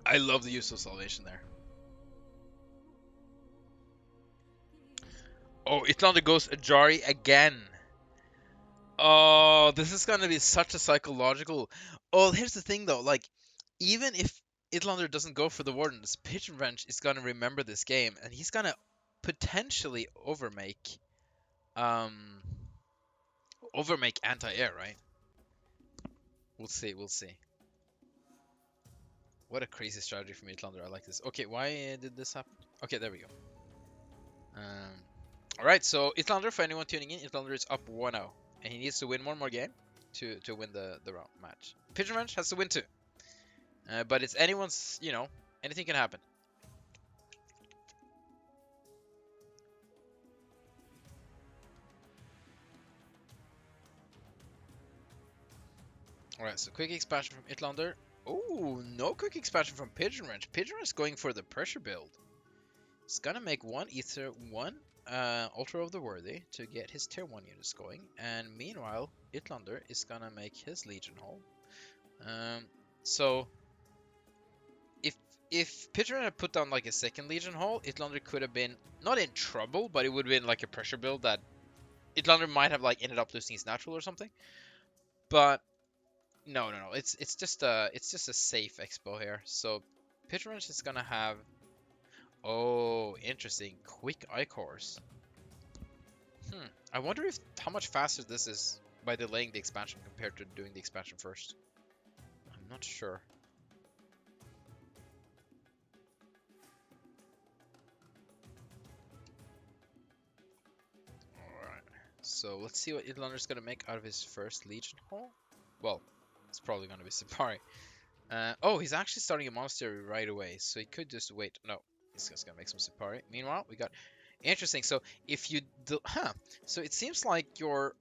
I love the use of salvation there. Oh, Ytlander goes Ajari again. Oh, this is gonna be such a psychological. Oh, here's the thing though. Like, even if Ytlander doesn't go for the Wardens, PigeonWrench is gonna remember this game, and he's gonna potentially um, overmake anti-air, right? We'll see. We'll see. What a crazy strategy from Ytlander. I like this. Okay, why did this happen? Okay, there we go. Um, all right. So Ytlander, for anyone tuning in, Ytlander is up 1-0, and he needs to win one more game to win the round match. PigeonWrench has to win too. But it's anyone's, anything can happen. Alright, so quick expansion from Ytlander. Oh, no quick expansion from PigeonWrench. PigeonWrench going for the pressure build. He's gonna make one Ether, one Altar of the Worthy to get his tier 1 units going. And meanwhile, Ytlander is gonna make his Legion Hall. So if PigeonWrench had put down like a second Legion Hall, Ytlander could have been not in trouble, but it would have been like a pressure build that Ytlander might have like ended up losing his natural or something. But no. It's just a safe expo here. So PigeonWrench is gonna have. Oh, interesting. Quick Icors. I wonder if how much faster this is by delaying the expansion compared to doing the expansion first. I'm not sure. Alright. So let's see what Ytlander's gonna make out of his first Legion Hall. Well, it's probably gonna be Sipari. Oh, he's actually starting a monastery right away, so he could just wait. No, he's just gonna make some Sipari. Meanwhile, we got interesting. So if you do, so it seems like your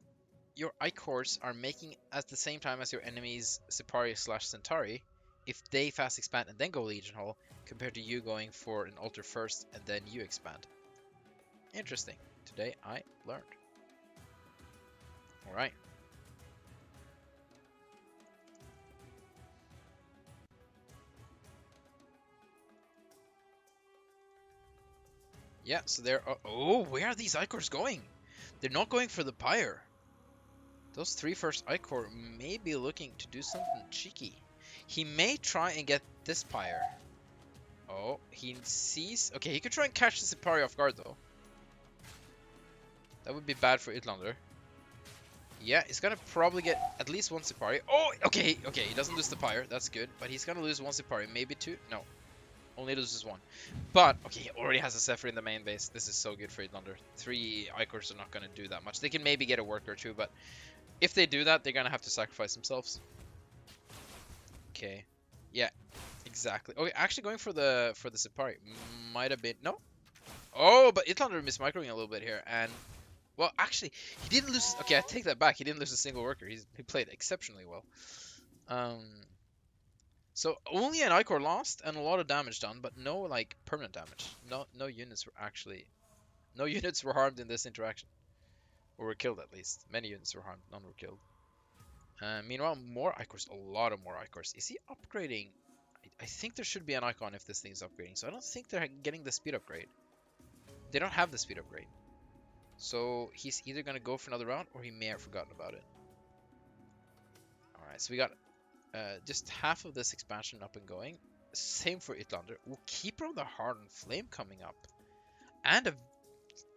Icors are making at the same time as your enemies Sipari / Centauri, if they fast expand and then go Legion Hall, compared to you going for an altar first and then you expand. Interesting. Today I learned. All right. Yeah, so they're... Oh, where are these Icors going? They're not going for the Pyre. Those 3 first Icor may be looking to do something cheeky. He may try and get this Pyre. Oh, he sees... Okay, he could try and catch the Sipari off guard, though. That would be bad for Ytlander. Yeah, he's gonna probably get at least 1 Sipari. Oh, okay, he doesn't lose the Pyre. That's good. But he's gonna lose 1 Sipari. Maybe 2? No. Only loses 1. But, okay, he already has a Zephyr in the main base. This is so good for Ytlander. 3 Icors are not gonna do that much. They can maybe get a worker or 2, but if they do that, they're gonna have to sacrifice themselves. Okay. Yeah, exactly. Okay, actually going for the Sipari might have been... No. Oh, but Ytlander missed microing a little bit here, and... Well, actually, he didn't lose... Okay, I take that back. He didn't lose a single worker. He played exceptionally well. So only an Icor lost and a lot of damage done, but no like permanent damage. No units were actually... No units were harmed in this interaction. Or were killed at least. Many units were harmed, none were killed. Meanwhile, more Icors, a lot of more Icors. Is he upgrading? I think there should be an icon if this thing is upgrading. So I don't think they're getting the speed upgrade. They don't have the speed upgrade. So he's either going to go for another round or he may have forgotten about it. Alright, so we got just half of this expansion up and going. Same for Ytlander. We'll keep on the Hardened Flame coming up. And a...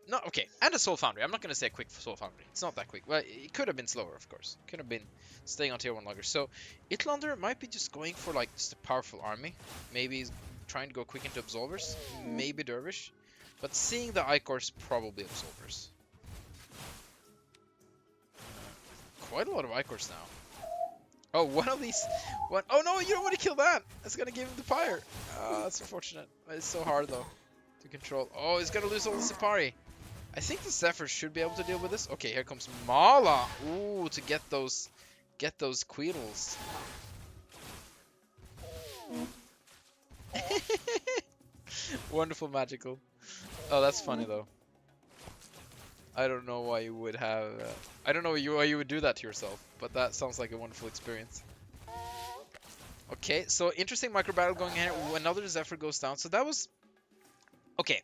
No, okay, and a Soul Foundry. I'm not going to say a quick Soul Foundry. It's not that quick. Well, it could have been slower, of course. Could have been staying on tier 1 longer. So, Ytlander might be just going for, like, just a powerful army. Maybe he's trying to go quick into Absolvers. Maybe Dervish. But seeing the Icors, probably Absolvers. Quite a lot of Icors now. Oh, one of these... One, oh, no, you don't want to kill that! That's going to give him the Pyre. That's unfortunate. It's so hard, though, to control. Oh, he's going to lose all the Sipari. I think the Zephyr should be able to deal with this. Okay, here comes Mala. Ooh, to get those Queedles. Wonderful magical. Oh, that's funny though. I don't know why you would have... I don't know why you would do that to yourself, but that sounds like a wonderful experience. Okay, so interesting micro battle going here. Another Zephyr goes down. So that was okay.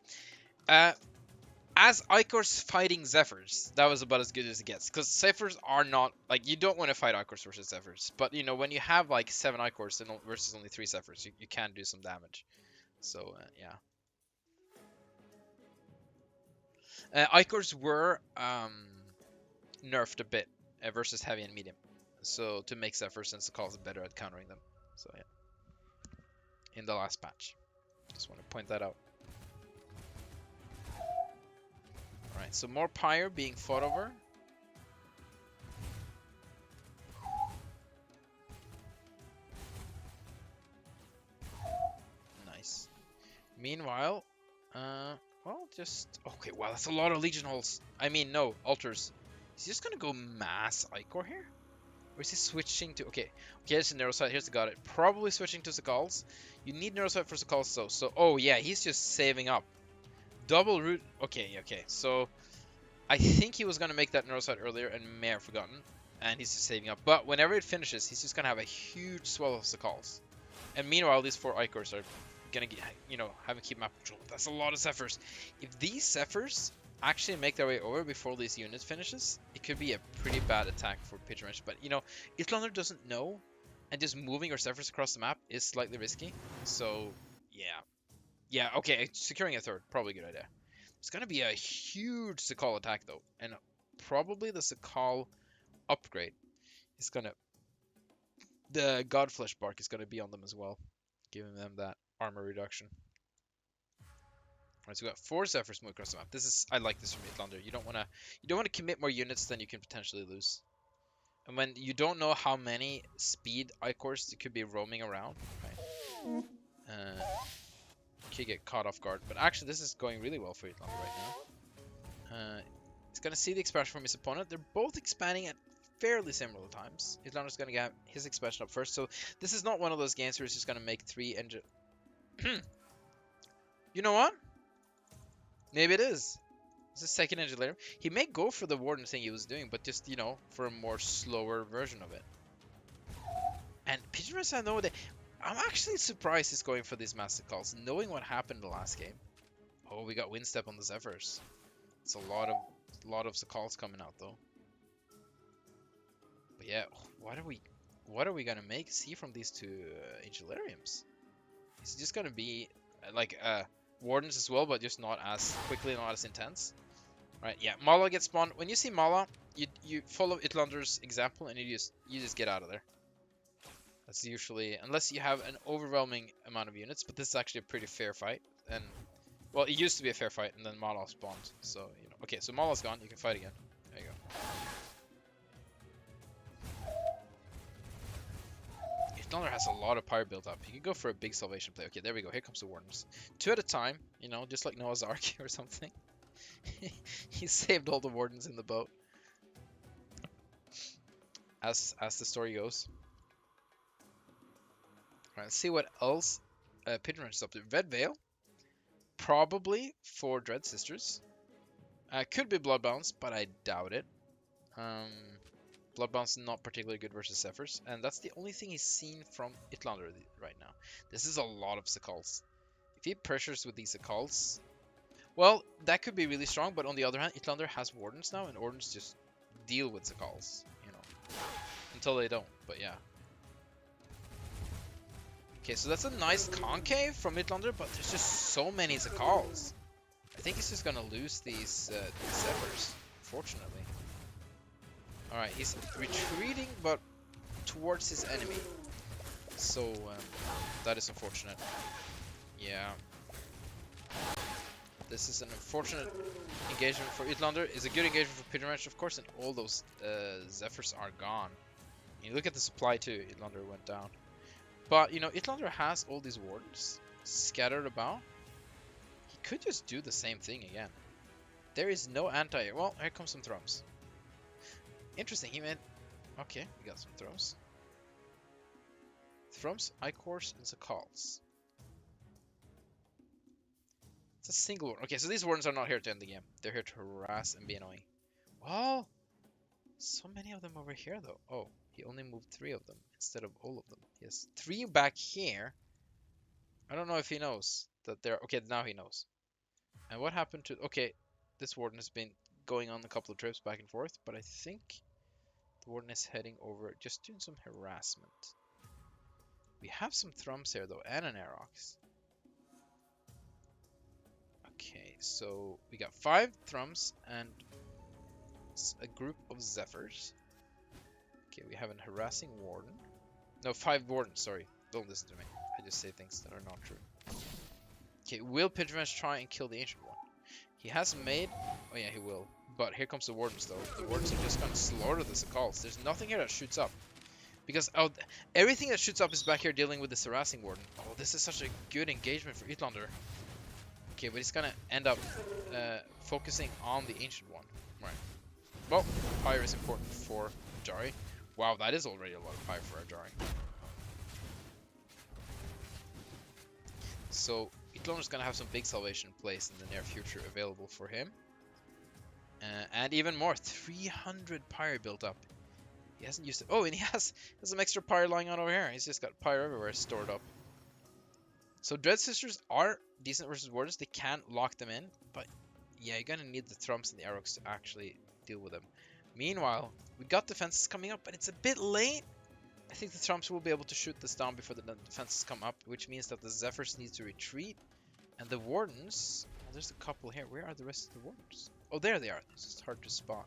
As Icors fighting Zephyrs, that was about as good as it gets. Because Zephyrs are not like you don't want to fight Icors versus Zephyrs. But you know when you have like 7 Icors and versus only 3 Zephyrs, you can do some damage. So yeah. Icors were nerfed a bit versus heavy and medium, so to make Zephyrs and Sakals better at countering them. So yeah, in the last patch, just want to point that out. All right, so more Pyre being fought over. Nice. Meanwhile, well, just okay. Wow, that's a lot of Legion holes. I mean, no altars. Is he just gonna go mass Icor here? Or is he switching to... Okay, here's the Neurosight, here's the God. Probably switching to Sakals. You need Neurosight for Sakals, though. So, oh yeah, he's just saving up. Double root... Okay, so... I think he was going to make that Neurosight earlier and may have forgotten. And he's just saving up. But whenever it finishes, he's just going to have a huge swell of Sakals. And meanwhile, these 4 Icors are going to get, you know, having keep map control. That's a lot of Zephyrs. If these Zephyrs actually make their way over before these units finishes, it could be a pretty bad attack for PigeonWrench. But you know, Ytlander doesn't know, and just moving our Zephyrs across the map is slightly risky. So yeah, okay, securing a third, probably a good idea. It's gonna be a huge Sakal attack though, and probably the Sakal upgrade is gonna, the Godflesh bark is gonna be on them as well, giving them that armor reduction. Alright, so we got 4 Zephyrs moving across the map. This is, I like this from Ytlander. You don't wanna commit more units than you can potentially lose. And when you don't know how many speed Icors could be roaming around, right? Could get caught off guard. But actually, this is going really well for Ytlander right now. He's gonna see the expansion from his opponent. They're both expanding at fairly similar times. Ytlander's gonna get his expansion up first. So this is not one of those games where he's just gonna make 3 engine. You know what? Maybe it is. It's a second engine later. He may go for the warden thing he was doing, but just, you know, for a more slower version of it. And PigeonWrench, I know that I'm actually surprised he's going for these master calls, knowing what happened the last game. Oh, we got Windstep on the Zephyrs. It's a lot of Sakals coming out though. But yeah, what are we gonna see from these 2 Angelariums? Is it just gonna be like Wardens as well, but just not as quickly, not as intense? Right, yeah, Mala gets spawned. When you see Mala, you follow Ytlander's example and you just get out of there. That's usually, unless you have an overwhelming amount of units, but this is actually a pretty fair fight. And well, it used to be a fair fight, and then Mala spawned. So you know, okay, so Mala's gone. You can fight again. There you go. Ytlander has a lot of pyre built up. You can go for a big salvation play. Okay, there we go. Here comes the Wardens. 2 at a time. You know, just like Noah's Ark or something. He saved all the Wardens in the boat. As the story goes. Alright, let's see what else PigeonWrench is up to. Red Veil. Probably for Dread Sisters. Could be Bloodbounce, but I doubt it. Bloodbounce not particularly good versus Zephyrs, and that's the only thing he's seen from Ytlander right now. This is a lot of Sakals. If he pressures with these Sakals, well, that could be really strong, but on the other hand, Ytlander has Wardens now, and Wardens just deal with Sakals, you know, until they don't, but yeah. Okay, so that's a nice concave from Ytlander, but there's just so many Sakals. I think he's just gonna lose these Zephyrs, unfortunately. Alright, he's retreating, but towards his enemy. So, that is unfortunate. Yeah. This is an unfortunate engagement for Ytlander. It's a good engagement for PigeonWrench, of course, and all those Zephyrs are gone. You look at the supply too, Ytlander went down. But, you know, Ytlander has all these wardens scattered about. He could just do the same thing again. There is no anti-air. Well, here comes some Thrums. Interesting, he made... Okay, we got some Thrums. Thrums, Icors, and Sakals. It's a single one. Okay, so these wardens are not here to end the game. They're here to harass and be annoying. Well, so many of them over here, though. Oh, he only moved 3 of them instead of all of them. He has 3 back here. I don't know if he knows that they're... Okay, now he knows. And what happened to... Okay, this warden has been going on a couple of trips back and forth, but I think the warden is heading over, just doing some harassment. We have some thrums here, though, and an Aerox. Okay, so we got 5 thrums and a group of Zephyrs. Okay, we have a harassing warden. No, 5 wardens, sorry. Don't listen to me. I just say things that are not true. Okay, will PigeonWrench try and kill the Ancient One? He hasn't made... Oh yeah, he will. But here comes the wardens, though. The wardens are just gonna slaughter the Sakals. There's nothing here that shoots up. Because everything that shoots up is back here dealing with this harassing warden. Oh, this is such a good engagement for Ytlander. Okay, but he's gonna end up focusing on the Ancient One. Right. Well, fire is important for Ajari. Wow, that is already a lot of fire for Ajari. So, Ytlander's gonna have some big salvation plays in the near future available for him. And even more, 300 pyre built up. He hasn't used it. Oh, and he has some extra pyre lying on over here. He's just got pyre everywhere stored up. So Dread Sisters are decent versus wardens. They can lock them in, but yeah, you're gonna need the thrums and the Aerox to actually deal with them. Meanwhile, we got defenses coming up, but it's a bit late. I think the thrums will be able to shoot this down before the defenses come up, which means that the Zephyrs need to retreat. And the wardens, well, there's a couple here. Where are the rest of the wardens? Oh, there they are. It's just hard to spot.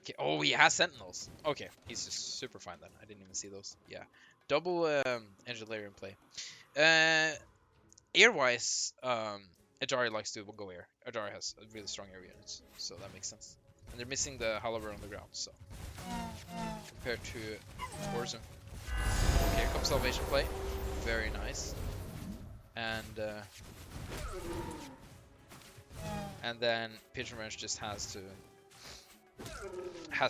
Okay. Oh, he has sentinels. Okay, he's just super fine then. I didn't even see those. Yeah, double Engineer in play. Air-wise, Ajari likes to go air. Ajari has really strong air units, so that makes sense. And they're missing the Halaber on the ground, so compared to Warzone. Okay, here comes salvation play. Very nice. And then PigeonWrench just has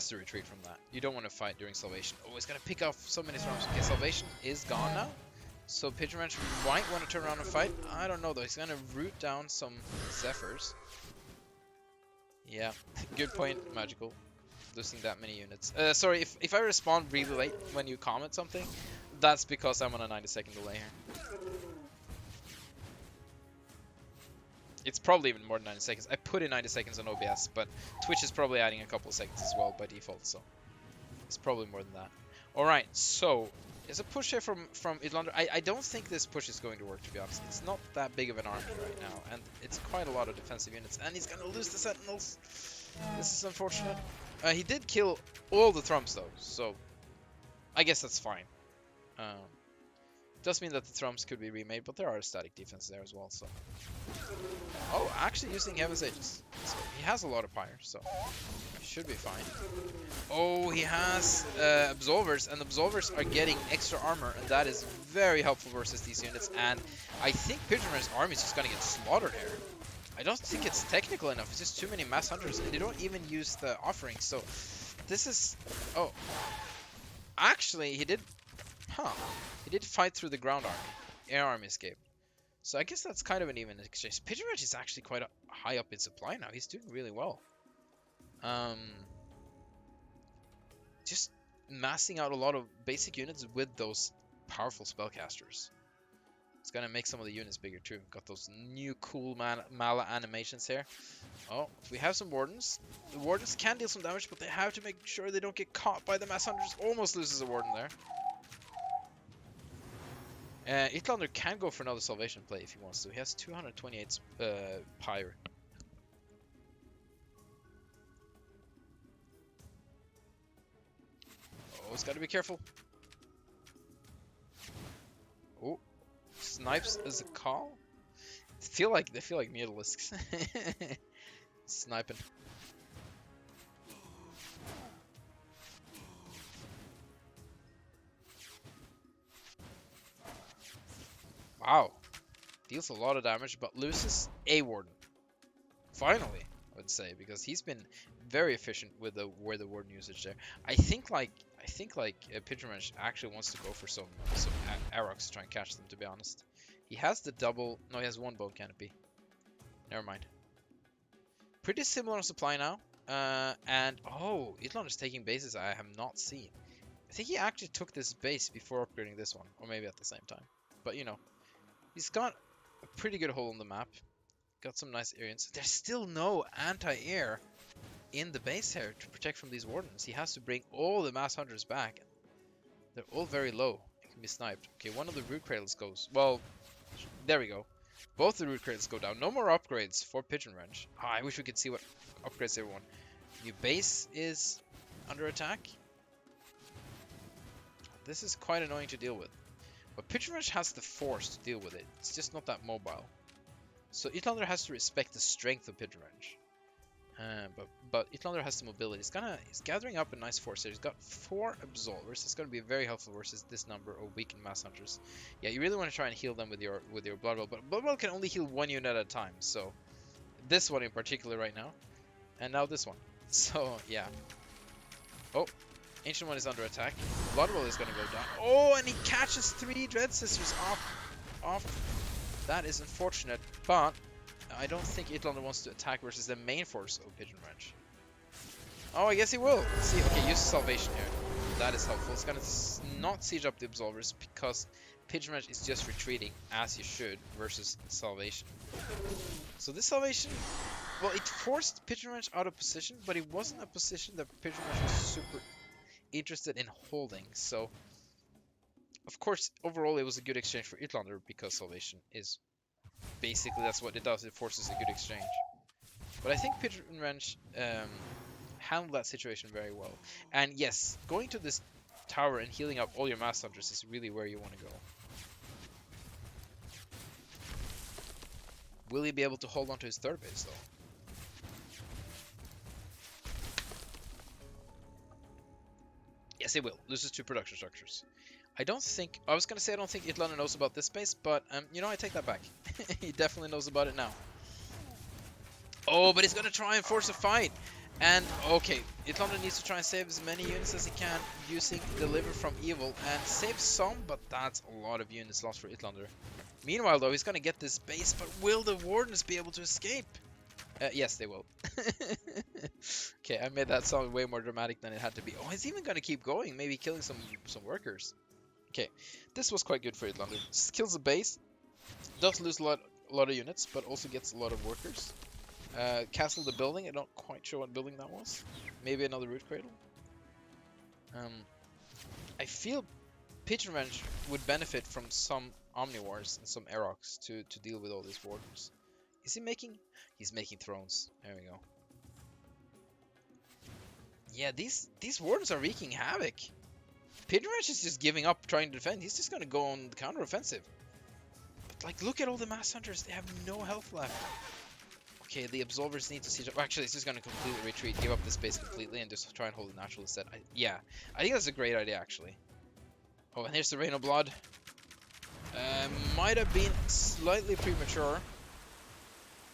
to retreat from that. You don't want to fight during salvation. Oh, he's gonna pick off so many throws. Okay, salvation is gone now. So PigeonWrench might want to turn around and fight. I don't know though. He's gonna root down some Zephyrs. Yeah, good point, Magical. Losing that many units. Sorry, if I respond really late when you comment something, that's because I'm on a 90-second delay here. It's probably even more than 90 seconds. I put in 90 seconds on OBS, but Twitch is probably adding a couple of seconds as well by default, so it's probably more than that. Alright, so there's a push here from Ytlander. I don't think this push is going to work, to be honest. It's not that big of an army right now, and it's quite a lot of defensive units, and he's going to lose the Sentinels. This is unfortunate. He did kill all the Thrums, though, so I guess that's fine. Does mean that the Thrums could be remade, but there are static defenses there as well, so... Oh, actually using Heaven's Aegis. So he has a lot of fire, so should be fine. Oh, he has Absolvers, and Absolvers are getting extra armor, and that is very helpful versus these units, and I think PigeonWrench's army is just gonna get slaughtered here. I don't think it's technical enough, it's just too many mass hunters, and they don't even use the offerings, so this is... Oh. Actually, he did... Huh. He did fight through the ground army. Air army escaped. So I guess that's kind of an even exchange. PigeonWrench is actually quite high up in supply now. He's doing really well. Just massing out a lot of basic units with those powerful spellcasters. It's gonna make some of the units bigger too. Got those new cool Mala animations here. Oh, we have some Wardens. The Wardens can deal some damage, but they have to make sure they don't get caught by the Mass Hunters. Almost loses a Warden there. Ytlander can go for another salvation play if he wants to. He has 228 pyre. Oh, he's got to be careful. Oh, snipes as a call. They feel like mutalisks. Sniping. Wow, deals a lot of damage, but loses a Warden. Finally, I would say, because he's been very efficient with the Warden usage there. I think PigeonWrench actually wants to go for some Aerox to try and catch them. To be honest, he has the double. No, he has one bone canopy. Never mind. Pretty similar on supply now. And oh, Ytlander's taking bases I have not seen. I think he actually took this base before upgrading this one, or maybe at the same time. But you know, he's got a pretty good hole in the map. Got some nice areas. There's still no anti-air in the base here to protect from these wardens. He has to bring all the mass hunters back. They're all very low and can be sniped. Okay, one of the root cradles goes. Well, there we go. Both the root cradles go down. No more upgrades for PigeonWrench. Ah, I wish we could see what upgrades everyone. New base is under attack. This is quite annoying to deal with. But PigeonWrench has the force to deal with it. It's just not that mobile. So Ytlander has to respect the strength of PigeonWrench. But Ytlander has the mobility. He's gathering up a nice force here. He's got 4 absolvers. It's gonna be very helpful versus this number of weakened mass hunters. Yeah, you really want to try and heal them with your blood well, but blood well can only heal 1 unit at a time. So this one in particular right now, and now this one. So yeah. Oh, Ancient One is under attack. Blood well is gonna go down. Oh, and he catches 3 Dread Sisters off. That is unfortunate, but I don't think Ytlander wants to attack versus the main force of PigeonWrench. Oh, I guess he will. Let's see, okay, use Salvation here. That is helpful. It's gonna not siege up the Absolvers because PigeonWrench is just retreating as you should versus Salvation. So this Salvation, well, it forced PigeonWrench out of position, but it wasn't a position that PigeonWrench was super interested in holding. So, of course, overall it was a good exchange for Ytlander because Salvation is basically, that's what it does. It forces a good exchange. But I think PigeonWrench handled that situation very well. And yes, going to this tower and healing up all your mass hunters is really where you want to go. Will he be able to hold on to his third base though? Yes, he will. Loses 2 production structures. I don't think Ytlander knows about this base, but you know, I take that back. He definitely knows about it now. Oh, but he's gonna try and force a fight. And okay, Ytlander needs to try and save as many units as he can using Deliver from Evil and save some, but that's a lot of units lost for Ytlander. Meanwhile though, he's gonna get this base, but will the Wardens be able to escape? Yes, they will. Okay, I made that sound way more dramatic than it had to be. Oh, he's even gonna keep going, maybe killing some workers. Okay, this was quite good for Ytlander. Kills the base, does lose a lot of units, but also gets a lot of workers. Castle the building. I'm not quite sure what building that was. Maybe another root cradle. I feel PigeonWrench would benefit from some Omniwars and some Aerox to deal with all these wardens. Is he making? He's making thrones. There we go. Yeah, these wardens are wreaking havoc. PigeonWrench is just giving up trying to defend. He's just gonna go on the counter-offensive. But like, look at all the mass hunters. They have no health left. Okay, the Absolvers need to siege up. Actually, it's just gonna completely retreat, give up the space completely, and just try and hold the natural instead. Yeah, I think that's a great idea, actually. Oh, and here's the Rain of Blood. Might have been slightly premature,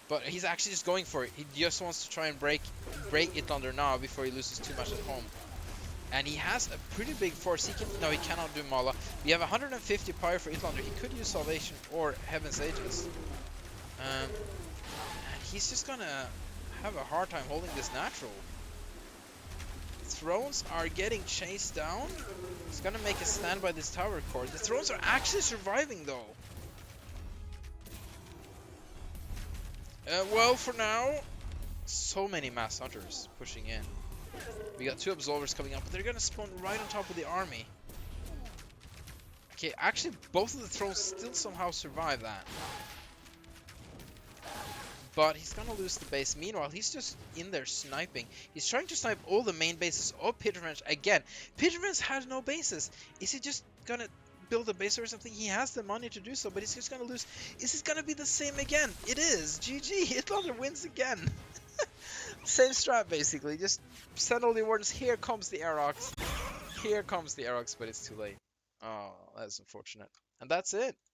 but he's actually just going for it. He just wants to try and break Ytlander now before he loses too much at home. And he has a pretty big force. No, he cannot do Mala. We have 150 power for Ytlander. He could use Salvation or Heaven's Aegis. And he's just gonna have a hard time holding this natural. Thrones are getting chased down. He's gonna make a stand by this tower core. The Thrones are actually surviving though. Well, for now, so many mass hunters pushing in. We got 2 Absolvers coming up, but they're gonna spawn right on top of the army. Okay, actually, both of the Thrones still somehow survive that. But he's gonna lose the base. Meanwhile, he's just in there sniping. He's trying to snipe all the main bases of PigeonWrench again. PigeonWrench has no bases. Is he just gonna build a base or something? He has the money to do so, but he's just gonna lose. Is this gonna be the same again? It is. GG. Ytlander wins again. Same strat, basically. Just send all the wardens. Here comes the Aerox. Here comes the Aerox, but it's too late. Oh, that's unfortunate. And that's it.